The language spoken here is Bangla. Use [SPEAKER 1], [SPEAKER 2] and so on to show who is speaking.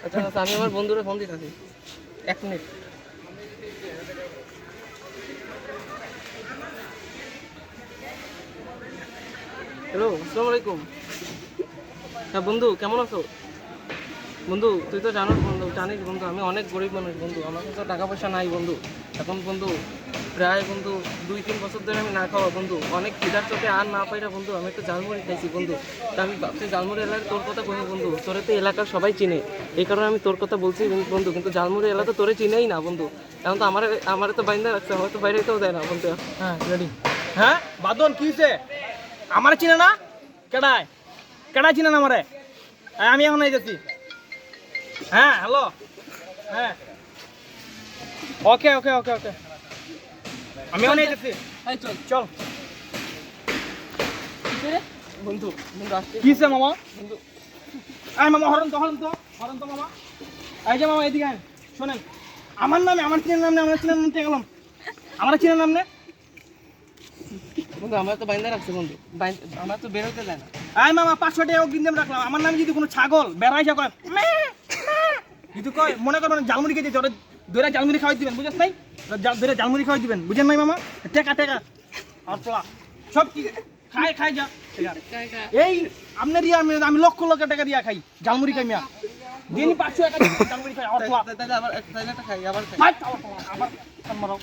[SPEAKER 1] আচ্ছা আচ্ছা, আমি আমার বন্ধুরে ফোন দিতেছি, 1 মিনিট। হ্যালো, আসসালামু আলাইকুম। হ্যাঁ বন্ধু, কেমন আছো? বন্ধু তুই তো জানিস বন্ধু, আমি অনেক গরিব মানুষ বন্ধু, আমার কাছে টাকা পয়সা নাই বন্ধু। এখন বন্ধু প্রায় বন্ধু 2-3 বছর ধরে আমি না খাওয়া বন্ধু, অনেক খিদার চোখে আর না পাইরা বন্ধু আমি একটু ঝালমুড়ি খাইছি বন্ধু। তা আমি ভাবছি ঝালমুড়ি এলাকায় তোর কথা কই বন্ধু, তোরে তো এলাকার সবাই চিনে, এই কারণে আমি তোর কথা বলছি বন্ধু। কিন্তু ঝালমুড়ি এলাকা তো তোরে চিনেই না বন্ধু। এখন তো আমার তো বাইন্দা রাখছে, আমার তো বাইরে কেউ দেয় না বন্ধু।
[SPEAKER 2] হ্যাঁ রেডি। হ্যাঁ বাদন কি হইছে? আমার চিনে না? কেডায় কেডায় চিনে না আমারে? আমি এখন আইতেছি। হ্যাঁ হ্যালো। হ্যাঁ ওকে ওকে ওকে ওকে, আমি এখন আইতেছি।
[SPEAKER 1] এই চল
[SPEAKER 2] চল।
[SPEAKER 1] বন্ধু, বন্ধু আসতে
[SPEAKER 2] কি হইছে মামা?
[SPEAKER 1] বন্ধু।
[SPEAKER 2] আয় মামা, হরন তো মামা। এই যে মামা এদিকে আয়। শোনেন, আমার নামে, আমার চিনের নাম নেই, আমার চিনের নাম গেলাম। আমার চিনের নাম নেই।
[SPEAKER 1] বন্ধু আমার তো বাইন্দা রাখছে বন্ধু, আমার তো বেরোতে দেয় না।
[SPEAKER 2] আয় মামা 500 টাকা গিন্দেম রাখলাম। আমার নামে যদি কোনো ছাগল বেড়াইসা কয় যদি কয়, মনে করবেন জালমুড়ি খেয়ে দিতে, ওরা ধরে জালমুড়ি খাওয়াই দিবেন, বুঝেছ নাই? ধরে জালমুড়ি খাওয়াই দিবেন, বুঝেন নাই মামা? টেকা টেকা আর পোলা সব কি খাই যা টেকা। এই আপনার ইয়া আমি লক্ষ লক্ষ টাকা দিয়া খাই জালমুড়ি খাই মিয়া, দিন 500 টাকা জালমুড়ি খাই আর পোলা।
[SPEAKER 1] তাহলে আবার তাহলে একটা খাই, আবার খাই।
[SPEAKER 2] আবার মারো।